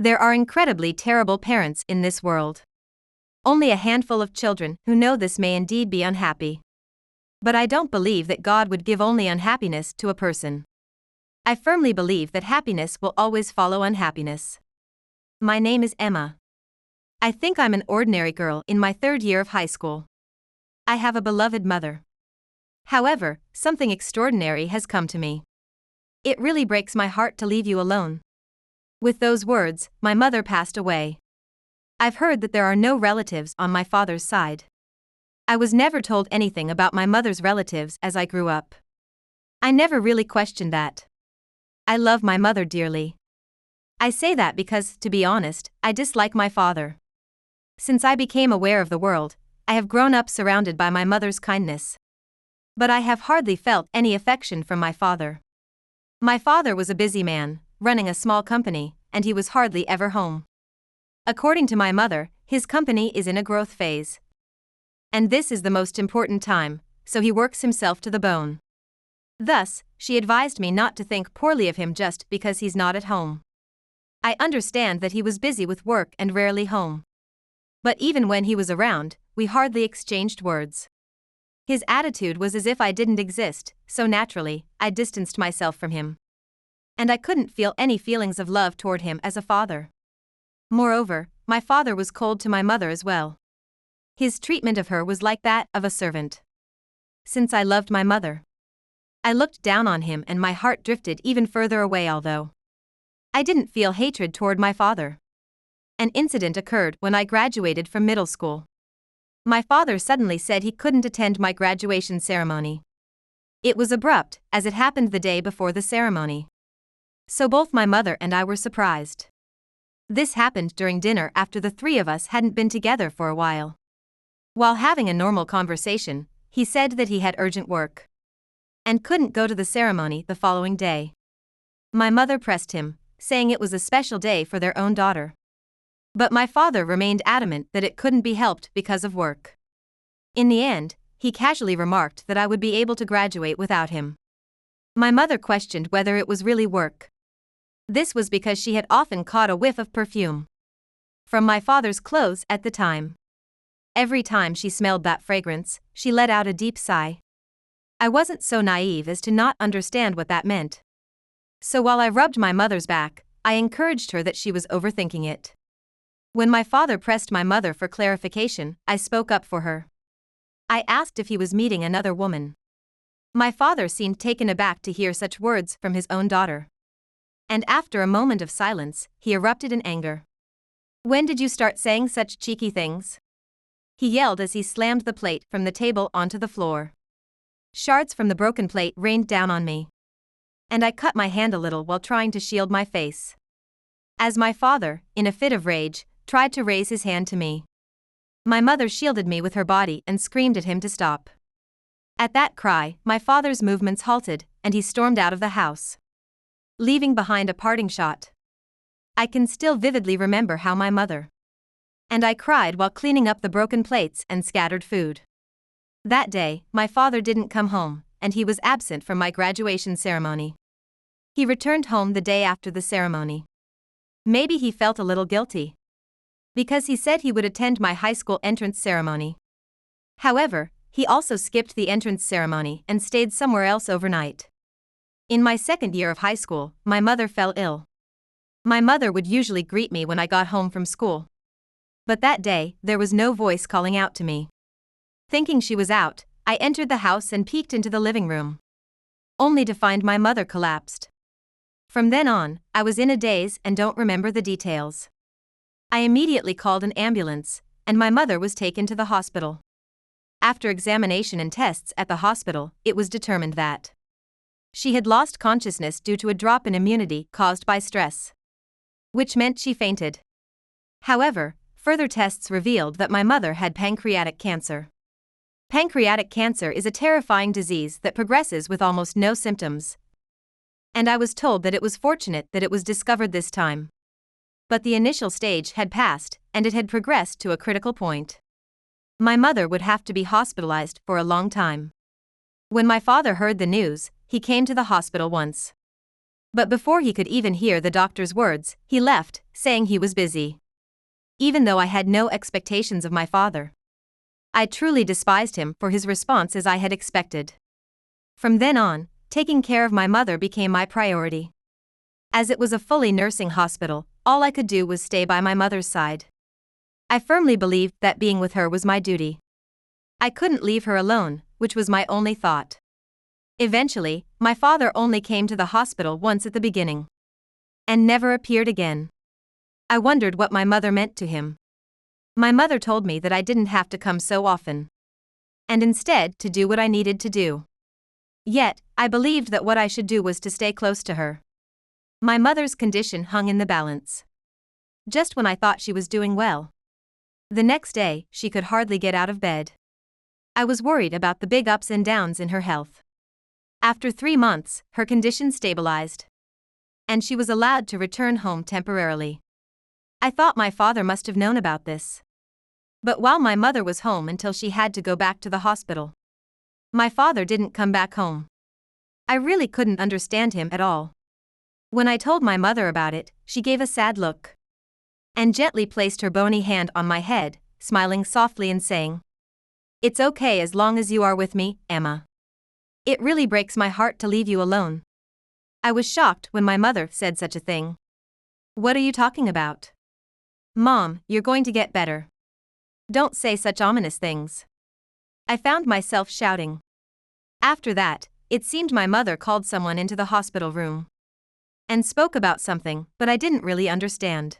There are incredibly terrible parents in this world. Only a handful of children who know this may indeed be unhappy. But I don't believe that God would give only unhappiness to a person. I firmly believe that happiness will always follow unhappiness. My name is Emma. I think I'm an ordinary girl in my 3rd year of high school. I have a beloved mother. However, something extraordinary has come to me. It really breaks my heart to leave you alone. With those words, my mother passed away. I've heard that there are no relatives on my father's side. I was never told anything about my mother's relatives as I grew up. I never really questioned that. I love my mother dearly. I say that because, to be honest, I dislike my father. Since I became aware of the world, I have grown up surrounded by my mother's kindness. But I have hardly felt any affection from my father. My father was a busy man, running a small company, and he was hardly ever home. According to my mother, his company is in a growth phase. And this is the most important time, so he works himself to the bone. Thus, she advised me not to think poorly of him just because he's not at home. I understand that he was busy with work and rarely home. But even when he was around, we hardly exchanged words. His attitude was as if I didn't exist, so naturally, I distanced myself from him. And I couldn't feel any feelings of love toward him as a father. Moreover, my father was cold to my mother as well. His treatment of her was like that of a servant. Since I loved my mother, I looked down on him and my heart drifted even further away, although I didn't feel hatred toward my father. An incident occurred when I graduated from middle school. My father suddenly said he couldn't attend my graduation ceremony. It was abrupt, as it happened the day before the ceremony. So both my mother and I were surprised. This happened during dinner after the 3 of us hadn't been together for a while. While having a normal conversation, he said that he had urgent work and couldn't go to the ceremony the following day. My mother pressed him, saying it was a special day for their own daughter. But my father remained adamant that it couldn't be helped because of work. In the end, he casually remarked that I would be able to graduate without him. My mother questioned whether it was really work. This was because she had often caught a whiff of perfume from my father's clothes at the time. Every time she smelled that fragrance, she let out a deep sigh. I wasn't so naive as to not understand what that meant. So while I rubbed my mother's back, I encouraged her that she was overthinking it. When my father pressed my mother for clarification, I spoke up for her. I asked if he was meeting another woman. My father seemed taken aback to hear such words from his own daughter. And after a moment of silence, he erupted in anger. "When did you start saying such cheeky things?" he yelled as he slammed the plate from the table onto the floor. Shards from the broken plate rained down on me. And I cut my hand a little while trying to shield my face. As my father, in a fit of rage, tried to raise his hand to me, my mother shielded me with her body and screamed at him to stop. At that cry, my father's movements halted, and he stormed out of the house, leaving behind a parting shot. I can still vividly remember how my mother and I cried while cleaning up the broken plates and scattered food. That day, my father didn't come home, and he was absent from my graduation ceremony. He returned home the day after the ceremony. Maybe he felt a little guilty, because he said he would attend my high school entrance ceremony. However, he also skipped the entrance ceremony and stayed somewhere else overnight. In my 2nd year of high school, my mother fell ill. My mother would usually greet me when I got home from school. But that day, there was no voice calling out to me. Thinking she was out, I entered the house and peeked into the living room, only to find my mother collapsed. From then on, I was in a daze and don't remember the details. I immediately called an ambulance, and my mother was taken to the hospital. After examination and tests at the hospital, it was determined that she had lost consciousness due to a drop in immunity caused by stress, which meant she fainted. However, further tests revealed that my mother had pancreatic cancer. Pancreatic cancer is a terrifying disease that progresses with almost no symptoms. And I was told that it was fortunate that it was discovered this time. But the initial stage had passed, and it had progressed to a critical point. My mother would have to be hospitalized for a long time. When my father heard the news, he came to the hospital once. But before he could even hear the doctor's words, he left, saying he was busy. Even though I had no expectations of my father, I truly despised him for his response as I had expected. From then on, taking care of my mother became my priority. As it was a fully nursing hospital, all I could do was stay by my mother's side. I firmly believed that being with her was my duty. I couldn't leave her alone, which was my only thought. Eventually, my father only came to the hospital once at the beginning, and never appeared again. I wondered what my mother meant to him. My mother told me that I didn't have to come so often, and instead to do what I needed to do. Yet, I believed that what I should do was to stay close to her. My mother's condition hung in the balance. Just when I thought she was doing well, the next day, she could hardly get out of bed. I was worried about the big ups and downs in her health. After 3 months, her condition stabilized, and she was allowed to return home temporarily. I thought my father must have known about this. But while my mother was home until she had to go back to the hospital, my father didn't come back home. I really couldn't understand him at all. When I told my mother about it, she gave a sad look and gently placed her bony hand on my head, smiling softly and saying, "It's okay as long as you are with me, Emma. It really breaks my heart to leave you alone." I was shocked when my mother said such a thing. "What are you talking about? Mom, you're going to get better. Don't say such ominous things." I found myself shouting. After that, it seemed my mother called someone into the hospital room and spoke about something, but I didn't really understand.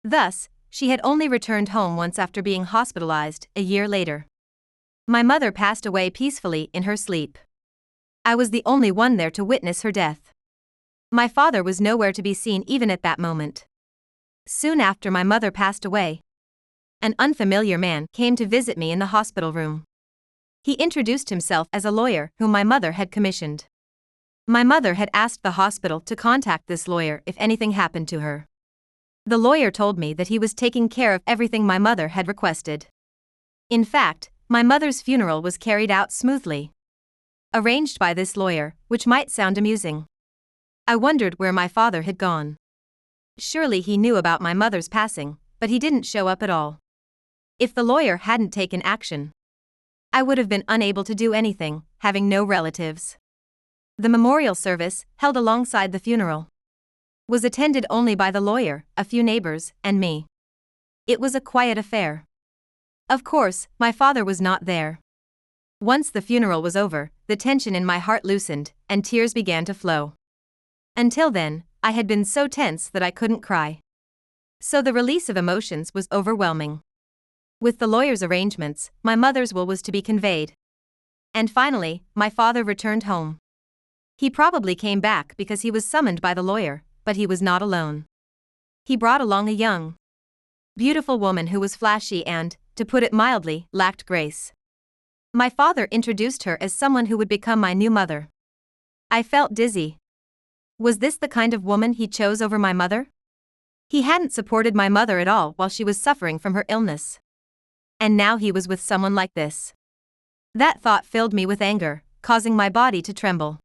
Thus, she had only returned home once after being hospitalized a year later. My mother passed away peacefully in her sleep. I was the only one there to witness her death. My father was nowhere to be seen even at that moment. Soon after my mother passed away, an unfamiliar man came to visit me in the hospital room. He introduced himself as a lawyer whom my mother had commissioned. My mother had asked the hospital to contact this lawyer if anything happened to her. The lawyer told me that he was taking care of everything my mother had requested. In fact, my mother's funeral was carried out smoothly, arranged by this lawyer, which might sound amusing. I wondered where my father had gone. Surely he knew about my mother's passing, but he didn't show up at all. If the lawyer hadn't taken action, I would have been unable to do anything, having no relatives. The memorial service, held alongside the funeral, was attended only by the lawyer, a few neighbors, and me. It was a quiet affair. Of course, my father was not there. Once the funeral was over, the tension in my heart loosened, and tears began to flow. Until then, I had been so tense that I couldn't cry. So the release of emotions was overwhelming. With the lawyer's arrangements, my mother's will was to be conveyed. And finally, my father returned home. He probably came back because he was summoned by the lawyer, but he was not alone. He brought along a young, beautiful woman who was flashy and, to put it mildly, lacked grace. My father introduced her as someone who would become my new mother. I felt dizzy. Was this the kind of woman he chose over my mother? He hadn't supported my mother at all while she was suffering from her illness. And now he was with someone like this. That thought filled me with anger, causing my body to tremble.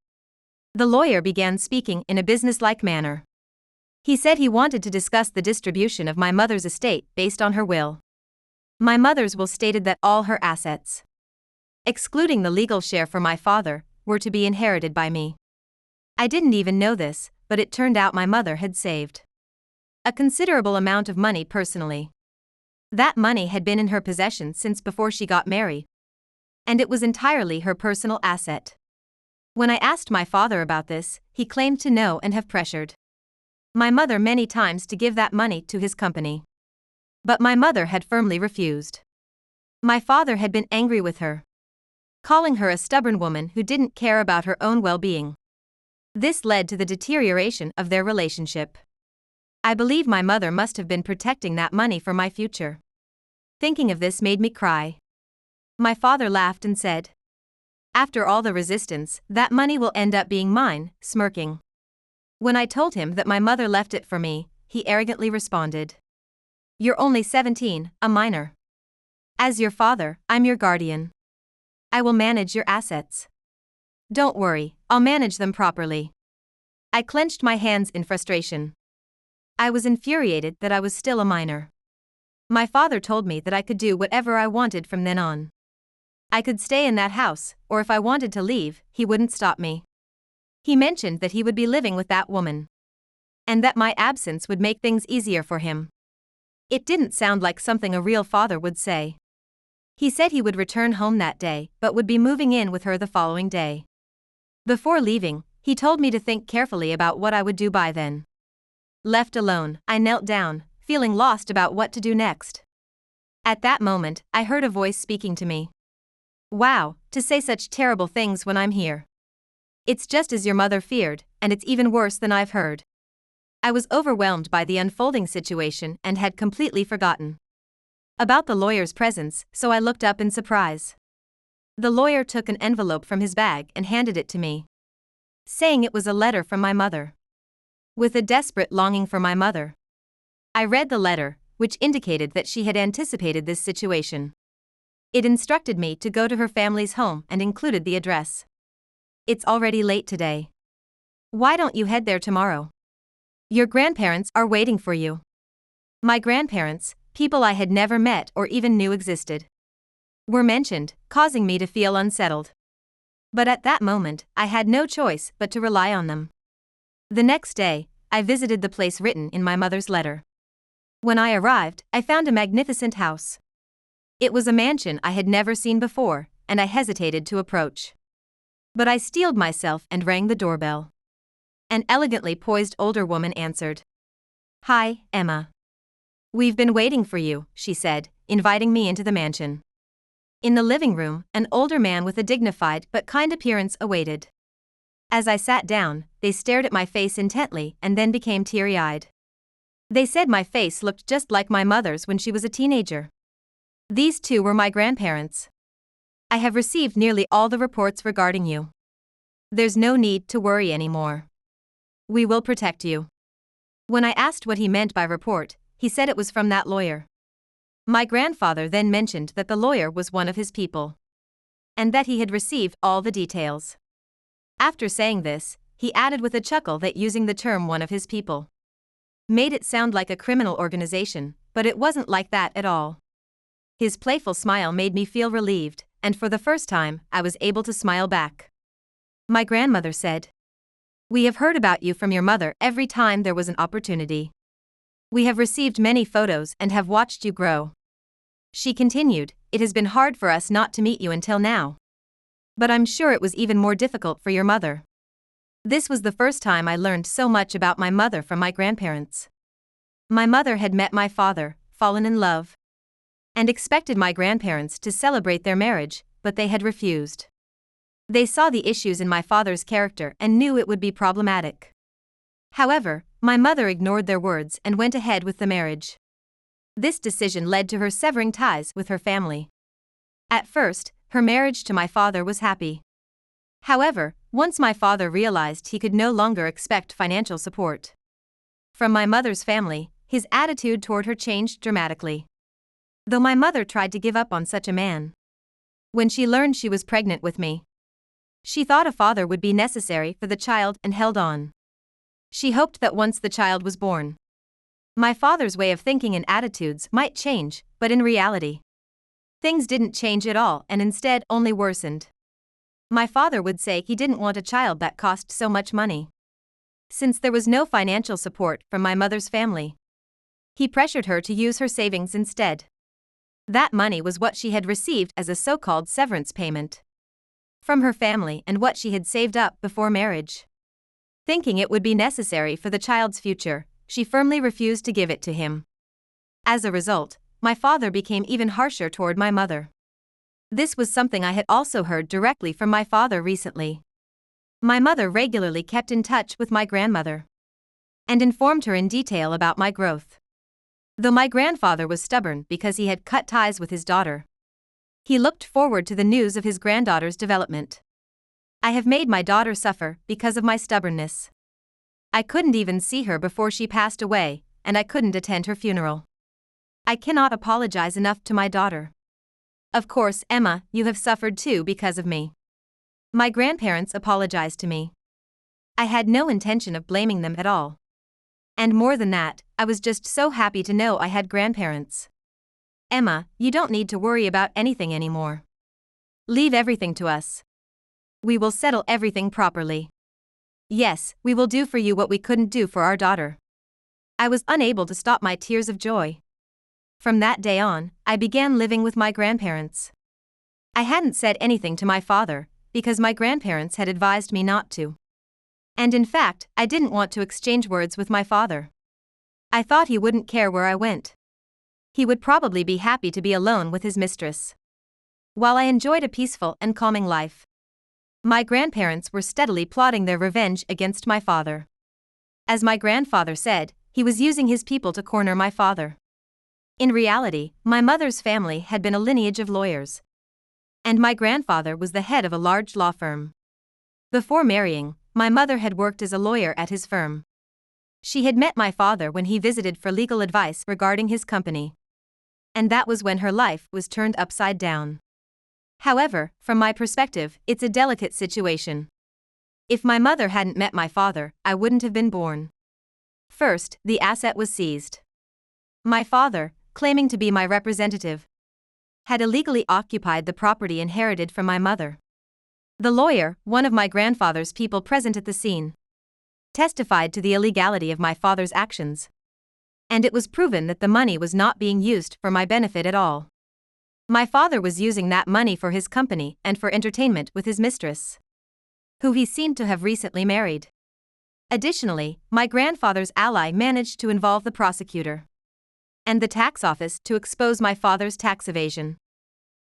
The lawyer began speaking in a businesslike manner. He said he wanted to discuss the distribution of my mother's estate based on her will. My mother's will stated that all her assets, excluding the legal share for my father, were to be inherited by me. I didn't even know this, but it turned out my mother had saved a considerable amount of money personally. That money had been in her possession since before she got married, and it was entirely her personal asset. When I asked my father about this, he claimed to know and have pressured my mother many times to give that money to his company. But my mother had firmly refused. My father had been angry with her, calling her a stubborn woman who didn't care about her own well-being. This led to the deterioration of their relationship. I believe my mother must have been protecting that money for my future. Thinking of this made me cry. My father laughed and said, "After all the resistance, that money will end up being mine," smirking. When I told him that my mother left it for me, he arrogantly responded, "You're only 17, a minor. As your father, I'm your guardian. I will manage your assets. Don't worry, I'll manage them properly." I clenched my hands in frustration. I was infuriated that I was still a minor. My father told me that I could do whatever I wanted from then on. I could stay in that house, or if I wanted to leave, he wouldn't stop me. He mentioned that he would be living with that woman, and that my absence would make things easier for him. It didn't sound like something a real father would say. He said he would return home that day, but would be moving in with her the following day. Before leaving, he told me to think carefully about what I would do by then. Left alone, I knelt down, feeling lost about what to do next. At that moment, I heard a voice speaking to me. Wow, to say such terrible things when I'm here. It's just as your mother feared, and it's even worse than I've heard. I was overwhelmed by the unfolding situation and had completely forgotten about the lawyer's presence, so I looked up in surprise. The lawyer took an envelope from his bag and handed it to me, saying it was a letter from my mother. With a desperate longing for my mother, I read the letter, which indicated that she had anticipated this situation. It instructed me to go to her family's home and included the address. It's already late today. Why don't you head there tomorrow? Your grandparents are waiting for you. My grandparents, people I had never met or even knew existed, were mentioned, causing me to feel unsettled. But at that moment, I had no choice but to rely on them. The next day, I visited the place written in my mother's letter. When I arrived, I found a magnificent house. It was a mansion I had never seen before, and I hesitated to approach. But I steeled myself and rang the doorbell. An elegantly poised older woman answered. Hi, Emma. We've been waiting for you, she said, inviting me into the mansion. In the living room, an older man with a dignified but kind appearance awaited. As I sat down, they stared at my face intently and then became teary-eyed. They said my face looked just like my mother's when she was a teenager. These two were my grandparents. I have received nearly all the reports regarding you. There's no need to worry anymore. We will protect you. When I asked what he meant by report, he said it was from that lawyer. My grandfather then mentioned that the lawyer was one of his people, and that he had received all the details. After saying this, he added with a chuckle that using the term one of his people made it sound like a criminal organization, but it wasn't like that at all. His playful smile made me feel relieved, and for the first time, I was able to smile back. My grandmother said, We have heard about you from your mother every time there was an opportunity. We have received many photos and have watched you grow. She continued, It has been hard for us not to meet you until now. But I'm sure it was even more difficult for your mother. This was the first time I learned so much about my mother from my grandparents. My mother had met my father, fallen in love, and expected my grandparents to celebrate their marriage, but they had refused. They saw the issues in my father's character and knew it would be problematic. However, my mother ignored their words and went ahead with the marriage. This decision led to her severing ties with her family. At first, her marriage to my father was happy. However, once my father realized he could no longer expect financial support from my mother's family, his attitude toward her changed dramatically. Though my mother tried to give up on such a man, when she learned she was pregnant with me, she thought a father would be necessary for the child and held on. She hoped that once the child was born, my father's way of thinking and attitudes might change, but in reality, things didn't change at all and instead only worsened. My father would say he didn't want a child that cost so much money. Since there was no financial support from my mother's family, he pressured her to use her savings instead. That money was what she had received as a so-called severance payment from her family and what she had saved up before marriage. Thinking it would be necessary for the child's future, she firmly refused to give it to him. As a result, my father became even harsher toward my mother. This was something I had also heard directly from my father recently. My mother regularly kept in touch with my grandmother and informed her in detail about my growth. Though my grandfather was stubborn because he had cut ties with his daughter, he looked forward to the news of his granddaughter's development. I have made my daughter suffer because of my stubbornness. I couldn't even see her before she passed away, and I couldn't attend her funeral. I cannot apologize enough to my daughter. Of course, Emma, you have suffered too because of me. My grandparents apologized to me. I had no intention of blaming them at all. And more than that, I was just so happy to know I had grandparents. Emma, you don't need to worry about anything anymore. Leave everything to us. We will settle everything properly. Yes, we will do for you what we couldn't do for our daughter. I was unable to stop my tears of joy. From that day on, I began living with my grandparents. I hadn't said anything to my father, because my grandparents had advised me not to. And in fact, I didn't want to exchange words with my father. I thought he wouldn't care where I went. He would probably be happy to be alone with his mistress. While I enjoyed a peaceful and calming life, my grandparents were steadily plotting their revenge against my father. As my grandfather said, he was using his people to corner my father. In reality, my mother's family had been a lineage of lawyers. And my grandfather was the head of a large law firm. Before marrying, my mother had worked as a lawyer at his firm. She had met my father when he visited for legal advice regarding his company. And that was when her life was turned upside down. However, from my perspective, it's a delicate situation. If my mother hadn't met my father, I wouldn't have been born. First, the asset was seized. My father, claiming to be my representative, had illegally occupied the property inherited from my mother. The lawyer, one of my grandfather's people present at the scene, testified to the illegality of my father's actions. And it was proven that the money was not being used for my benefit at all. My father was using that money for his company and for entertainment with his mistress, who he seemed to have recently married. Additionally, my grandfather's ally managed to involve the prosecutor and the tax office to expose my father's tax evasion.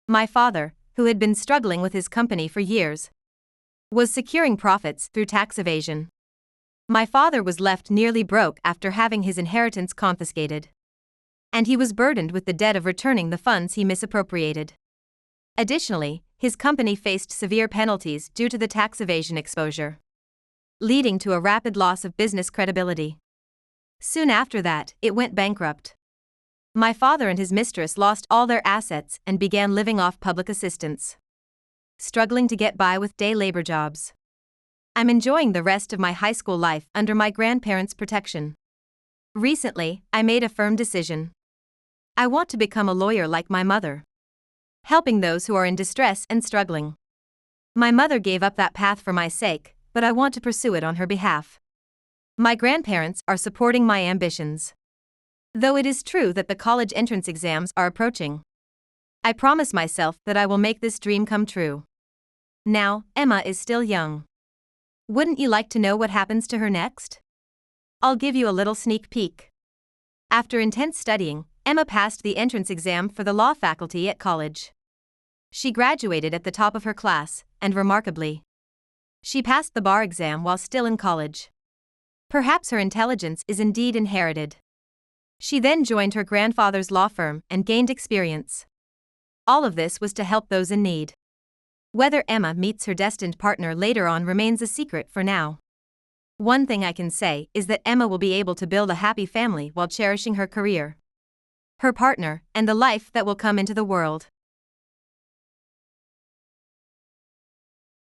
My father, who had been struggling with his company for years, was securing profits through tax evasion. My father was left nearly broke after having his inheritance confiscated. And he was burdened with the debt of returning the funds he misappropriated. Additionally, his company faced severe penalties due to the tax evasion exposure, leading to a rapid loss of business credibility. Soon after that, it went bankrupt. My father and his mistress lost all their assets and began living off public assistance, struggling to get by with day labor jobs. I'm enjoying the rest of my high school life under my grandparents' protection. Recently, I made a firm decision. I want to become a lawyer like my mother, helping those who are in distress and struggling. My mother gave up that path for my sake, but I want to pursue it on her behalf. My grandparents are supporting my ambitions. Though it is true that the college entrance exams are approaching, I promise myself that I will make this dream come true. Now, Emma is still young. Wouldn't you like to know what happens to her next? I'll give you a little sneak peek. After intense studying, Emma passed the entrance exam for the law faculty at college. She graduated at the top of her class, and remarkably, she passed the bar exam while still in college. Perhaps her intelligence is indeed inherited. She then joined her grandfather's law firm and gained experience. All of this was to help those in need. Whether Emma meets her destined partner later on remains a secret for now. One thing I can say is that Emma will be able to build a happy family while cherishing her career, her partner, and the life that will come into the world.